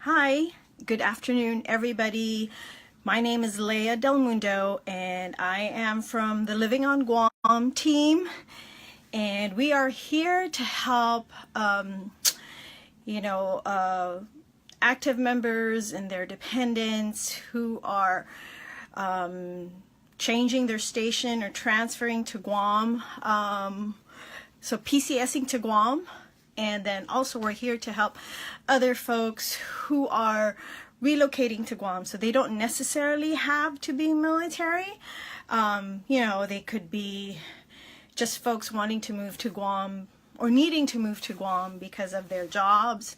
Hi, good afternoon, everybody. My name is Leah Del Mundo, and I am from the Living on Guam team. And we are here to help, active members and their dependents who are changing their station or transferring to Guam. So PCSing to Guam. And then also we're here to help other folks who are relocating to Guam. So they don't necessarily have to be military. They could be just folks wanting to move to Guam or needing to move to Guam because of their jobs,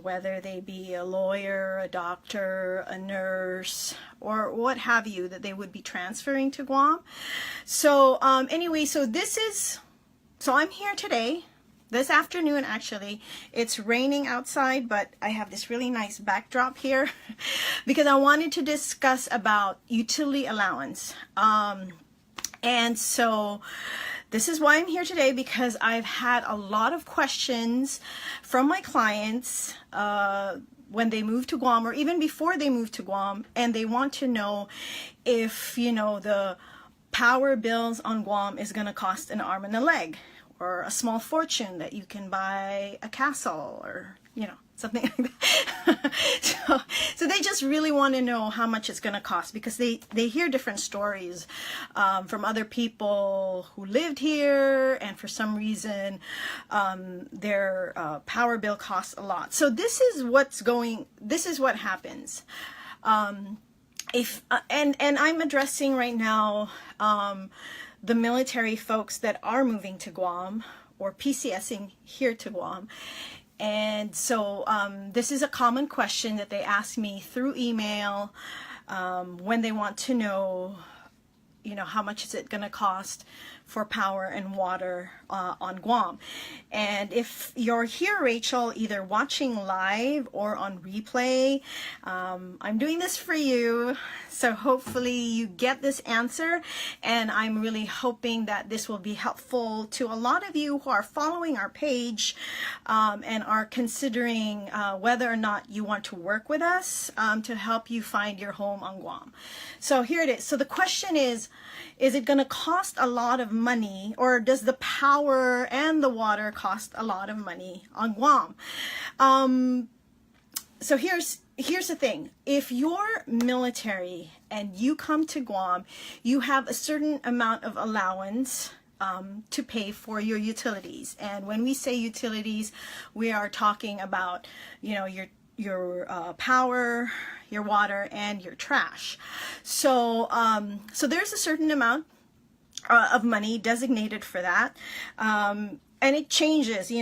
whether they be a lawyer, a doctor, a nurse, or what have you, that they would be transferring to Guam. So I'm here today. This afternoon, actually, it's raining outside, but I have this really nice backdrop here because I wanted to discuss about utility allowance. And so this is why I'm here today, because I've had a lot of questions from my clients when they move to Guam or even before they move to Guam, and they want to know if, the power bills on Guam is going to cost an arm and a leg, or a small fortune that you can buy a castle, or something like that. so they just really want to know how much it's going to cost, because they hear different stories from other people who lived here, and for some reason their power bill costs a lot. So this is what happens. And I'm addressing right now the military folks that are moving to Guam or PCSing here to Guam. And so this is a common question that they ask me through email when they want to know, how much is it going to cost for power and water on Guam. And if you're here, Rachel, either watching live or on replay, I'm doing this for you. So hopefully you get this answer, and I'm really hoping that this will be helpful to a lot of you who are following our page and are considering whether or not you want to work with us to help you find your home on Guam. So here it is. So the question is it going to cost a lot of money, or does the power and the water cost a lot of money on Guam? So here's the thing. If you're military and you come to Guam, you have a certain amount of allowance to pay for your utilities. And when we say utilities, we are talking about, your power, your water, and your trash. So there's a certain amount of money designated for that. And it changes,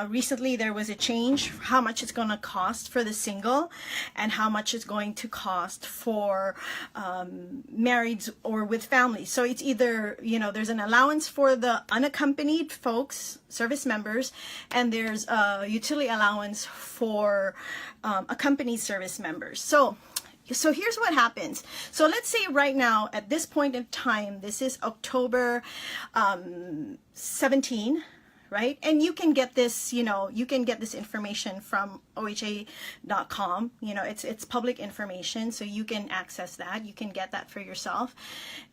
recently there was a change, how much it's going to cost for the single and how much it's going to cost for marrieds or with families. So it's either, there's an allowance for the unaccompanied folks, service members, and there's a utility allowance for accompanied service members. So here's what happens. So let's say right now, at this point in time, this is October 17, right? And you can get this, you can get this information from OHA.com. It's public information, so you can access that. You can get that for yourself.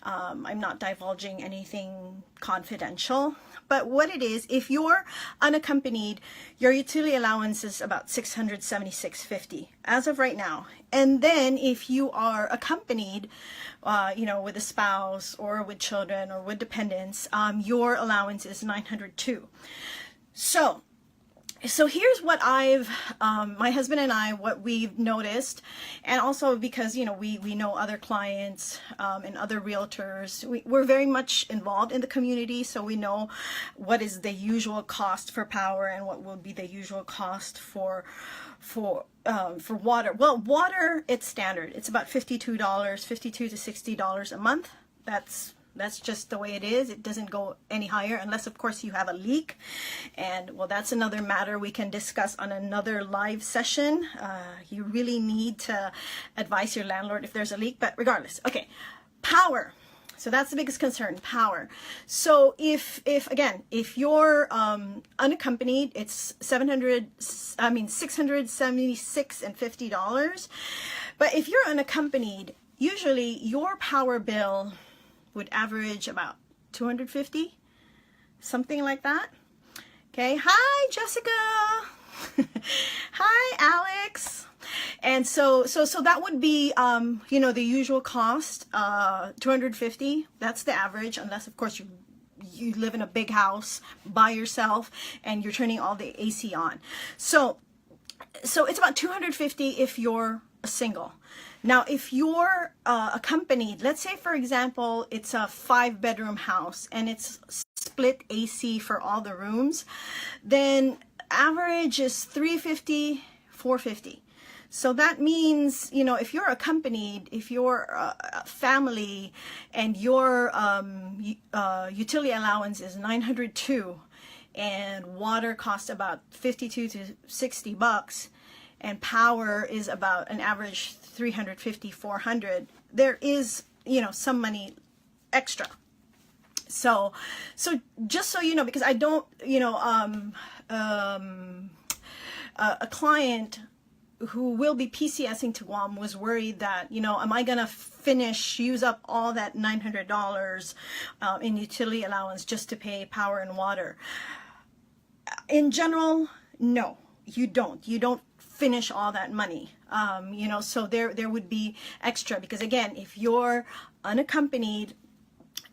I'm not divulging anything confidential. But what it is, if you're unaccompanied, your utility allowance is about $676.50 as of right now. And then if you are accompanied, with a spouse or with children or with dependents, your allowance is $902. So here's what my husband and I, what we've noticed, and also because, we know other clients and other realtors. We're very much involved in the community, so we know what is the usual cost for power and what will be the usual cost for water. Well, water, it's standard. It's about $52 to $60 a month. That's just the way it is. It doesn't go any higher unless, of course, you have a leak. And, well, that's another matter we can discuss on another live session. You really need to advise your landlord if there's a leak, but regardless. Okay, power. So that's the biggest concern, power. So if again, if you're unaccompanied, it's $676.50. But if you're unaccompanied, usually your power bill would average about 250, something like that. Okay, hi Jessica. Hi Alex. And so that would be, you know, the usual cost, 250. That's the average, unless of course you live in a big house by yourself and you're turning all the AC on. So it's about 250 if you're single. Now, if you're accompanied, let's say for example, it's a 5-bedroom house and it's split AC for all the rooms, then average is 350, 450. So that means, you know, if you're accompanied, if you're a family and your utility allowance is 902 and water costs about 52 to 60 bucks and power is about an average 350, 400, there is, you know, some money extra. So just so you know, because I don't, you know, a client who will be PCSing to Guam was worried that, you know, am I going to use up all that $900 in utility allowance just to pay power and water? In general, no, you don't. You don't finish all that money. You know, so there would be extra, because again, if you're unaccompanied,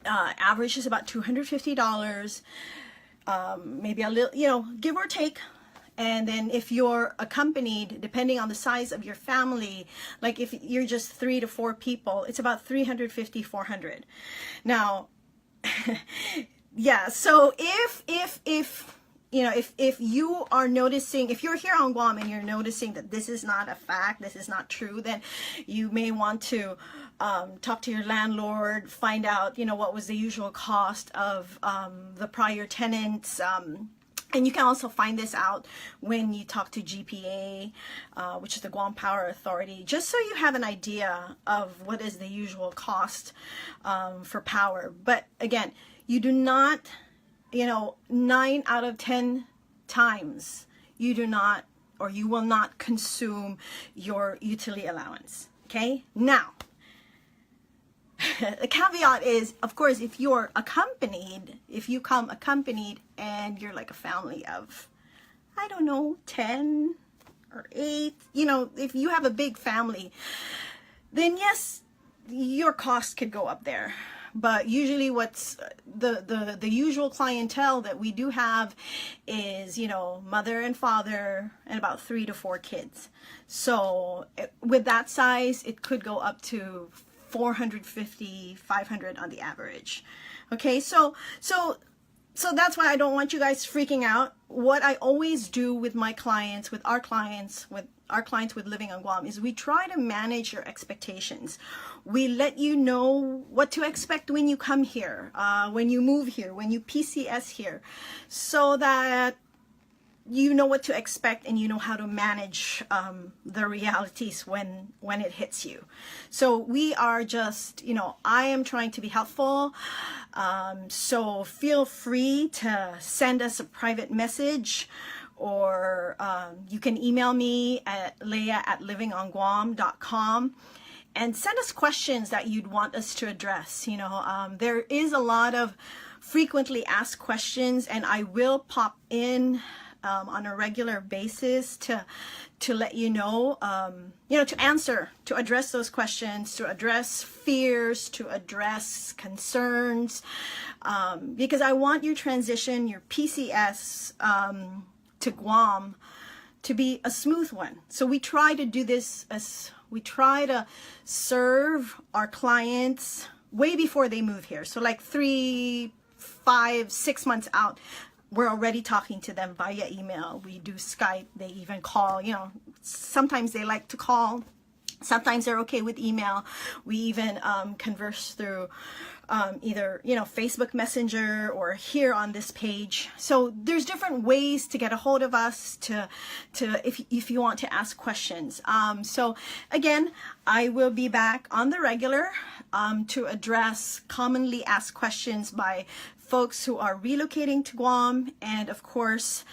average is about $250, maybe a little, you know, give or take. And then if you're accompanied, depending on the size of your family, like if you're just 3 to 4 people, it's about 350, 400. Now, yeah, so if you know, if you are noticing, if you're here on Guam and you're noticing that this is not a fact, this is not true, then you may want to talk to your landlord, find out, you know, what was the usual cost of the prior tenants. And you can also find this out when you talk to GPA, which is the Guam Power Authority, just so you have an idea of what is the usual cost for power. But again, you do not, you know, 9 out of 10 times, you do not, or you will not consume your utility allowance. Okay? Now, the caveat is, of course, if you're accompanied, if you come accompanied and you're like a family of, I don't know, 10 or 8, you know, if you have a big family, then yes, your cost could go up there. But usually what's the usual clientele that we do have is, you know, mother and father and about 3 to 4 kids. So with that size, it could go up to 450, 500 on the average. Okay, so that's why I don't want you guys freaking out. What I always do with my clients, with our clients with living on Guam, is we try to manage your expectations. We let you know what to expect when you come here, when you move here, when you PCS here, so that you know what to expect and you know how to manage the realities when it hits you. So we are just, you know, I am trying to be helpful. So feel free to send us a private message, or you can email me at leah@livingonguam.com and send us questions that you'd want us to address. You know, there is a lot of frequently asked questions, and I will pop in on a regular basis to let you know, you know, to address those questions, to address fears, to address concerns, because I want your transition, your PCS to Guam, to be a smooth one. So we try to do this, as we try to serve our clients way before they move here. So like 3, 5, 6 months out, we're already talking to them via email. We do Skype. They even call, you know, sometimes they like to call Sometimes they're okay with email. We even converse through either, Facebook Messenger or here on this page. So there's different ways to get a hold of us if you want to ask questions. So again, I will be back on the regular to address commonly asked questions by folks who are relocating to Guam, and of course,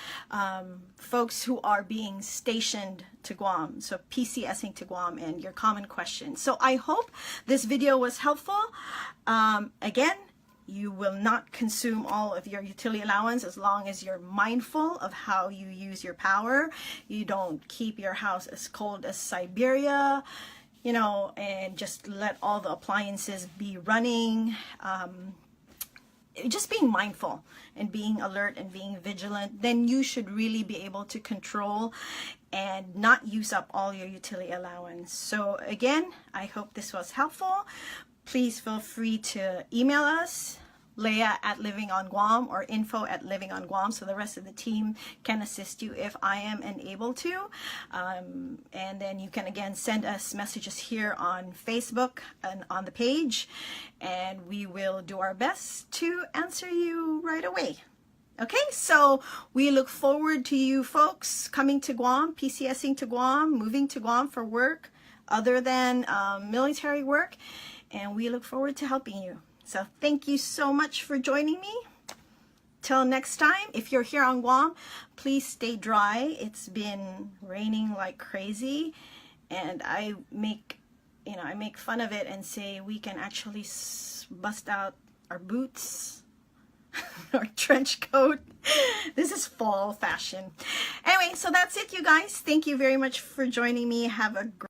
folks who are being stationed to Guam, so PCSing to Guam, and your common questions. So I hope this video was helpful. Again, you will not consume all of your utility allowance as long as you're mindful of how you use your power. You don't keep your house as cold as Siberia, and just let all the appliances be running. Just being mindful and being alert and being vigilant, then you should really be able to control and not use up all your utility allowance. So again, I hope this was helpful. Please feel free to email us, Leah at Living on Guam, or info at Living on Guam, so the rest of the team can assist you if I am unable to. And then you can again send us messages here on Facebook and on the page, and we will do our best to answer you right away. Okay, so we look forward to you folks coming to Guam, PCSing to Guam, moving to Guam for work other than military work, and we look forward to helping you. So thank you so much for joining me. Till next time, if you're here on Guam, please stay dry. It's been raining like crazy, and I make fun of it and say we can actually bust out our boots, our trench coat. This is fall fashion. Anyway, so that's it, you guys. Thank you very much for joining me. Have a great